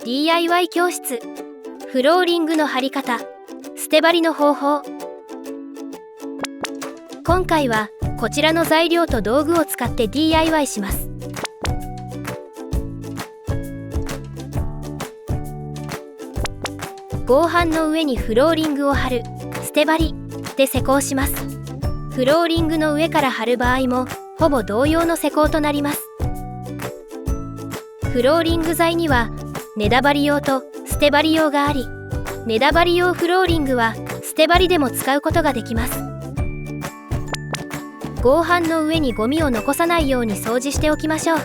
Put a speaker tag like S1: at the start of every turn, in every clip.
S1: DIY 教室。フローリングの貼り方、捨て張りの方法。今回はこちらの材料と道具を使って DIY します。合板の上にフローリングを貼る、捨て張りで施工します。フローリングの上から貼る場合もほぼ同様の施工となります。フローリング材には根太張り用と捨て張り用があり、根太張り用フローリングは捨て張りでも使うことができます。合板の上にゴミを残さないように掃除しておきましょう。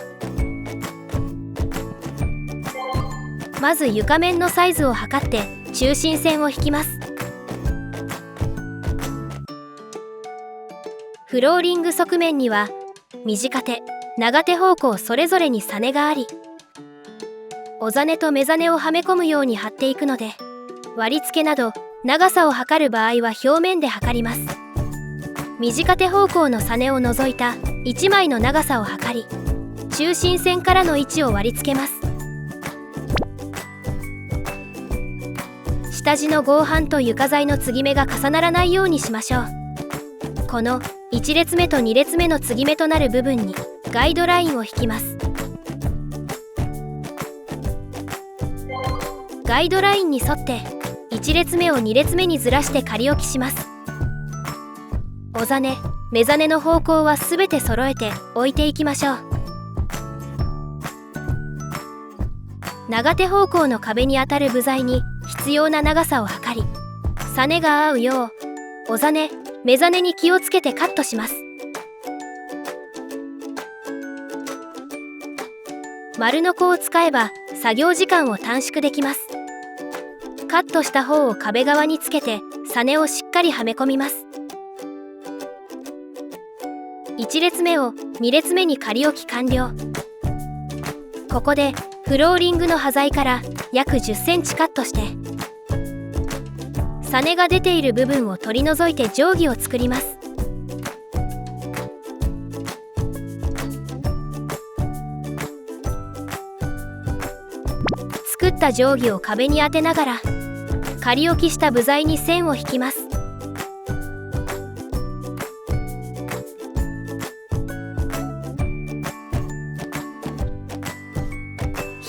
S1: まず床面のサイズを測って中心線を引きます。フローリング側面には短手、長手方向それぞれにサネがあり、おざねと目ざねをはめ込むように貼っていくので、割り付けなど長さを測る場合は表面で測ります。短手方向のサネを除いた1枚の長さを測り、中心線からの位置を割り付けます。下地の合板と床材の継ぎ目が重ならないようにしましょう。この1列目と2列目の継ぎ目となる部分にガイドラインを引きます。ガイドラインに沿って1列目を2列目にずらして仮置きします。おざね、目ざねの方向はすべて揃えて置いていきましょう。長手方向の壁に当たる部材に必要な長さを測り、サネが合うようおざね、目ざねに気をつけてカットします。丸ノコを使えば作業時間を短縮できます。カットした方を壁側につけてサネをしっかりはめ込みます。1列目を2列目に仮置き完了。ここでフローリングの端材から約10センチカットして、サネが出ている部分を取り除いて定規を作ります。作った定規を壁に当てながら仮置きした部材に線を引きます。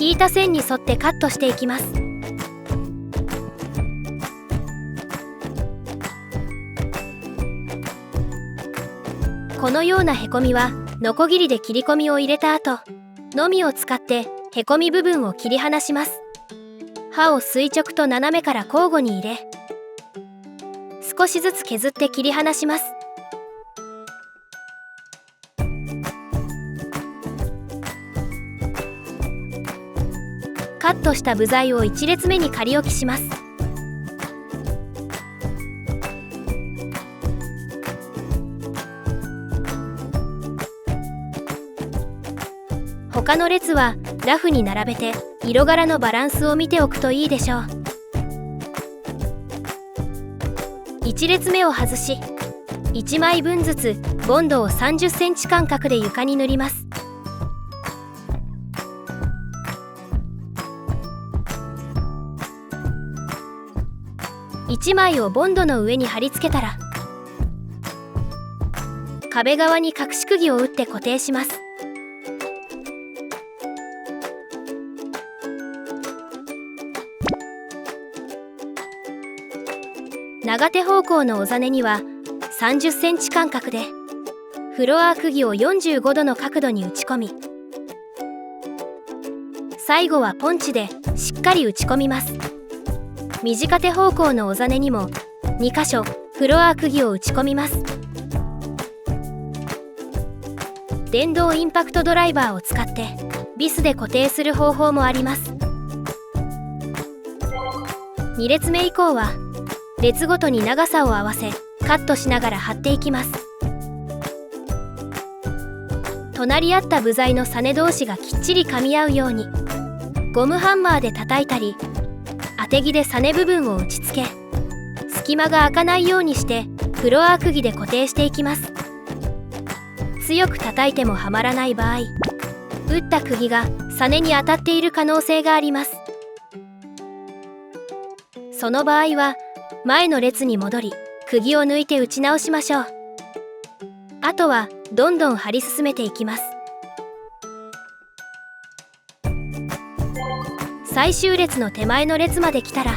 S1: 引いた線に沿ってカットしていきます。このようなへこみはノコギリで切り込みを入れた後のみを使ってへこみ部分を切り離します。刃を垂直と斜めから交互に入れ、少しずつ削って切り離します。カットした部材を1列目に仮置きします。他の列はラフに並べて色柄のバランスを見ておくといいでしょう。1列目を外し、1枚分ずつボンドを30センチ間隔で床に塗ります。1枚をボンドの上に貼り付けたら、壁側に隠し釘を打って固定します。長手方向のおざねには30センチ間隔でフロア釘を45度の角度に打ち込み、最後はポンチでしっかり打ち込みます。短手方向のおざねにも2箇所フロア釘を打ち込みます。電動インパクトドライバーを使ってビスで固定する方法もあります。2列目以降は列ごとに長さを合わせカットしながら貼っていきます。隣り合った部材のサネ同士がきっちり噛み合うようにゴムハンマーで叩いたり、当て木でサネ部分を打ち付け、隙間が開かないようにしてフロア釘で固定していきます。強く叩いてもはまらない場合、打った釘がサネに当たっている可能性があります。その場合は前の列に戻り釘を抜いて打ち直しましょう。あとはどんどん貼り進めていきます。最終列の手前の列まで来たら、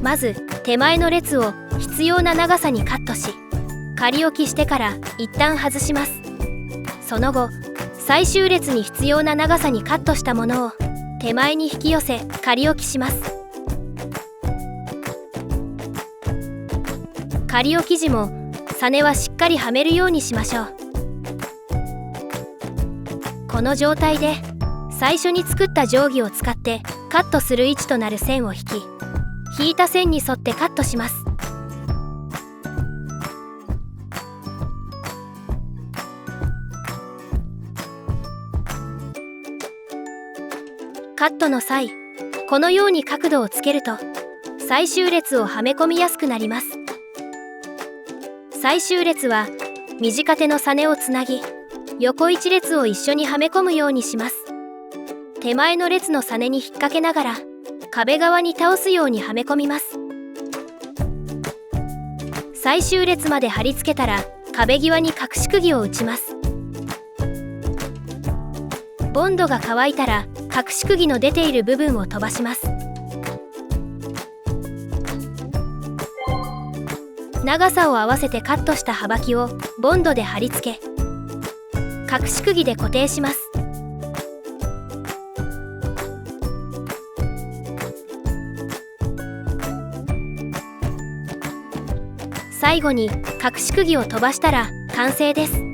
S1: まず手前の列を必要な長さにカットし、仮置きしてから一旦外します。その後、最終列に必要な長さにカットしたものを手前に引き寄せ仮置きします。仮置き時もサネはしっかりはめるようにしましょう。この状態で最初に作った定規を使ってカットする位置となる線を引き、引いた線に沿ってカットします。カットの際、このように角度をつけると最終列をはめ込みやすくなります。最終列は短手のサネをつなぎ、横一列を一緒にはめ込むようにします。手前の列のサネに引っ掛けながら壁側に倒すようにはめ込みます。最終列まで貼り付けたら壁際に隠し釘を打ちます。ボンドが乾いたら隠し釘の出ている部分を飛ばします。長さを合わせてカットした幅木をボンドで貼り付け、隠し釘で固定します。最後に隠し釘を飛ばしたら完成です。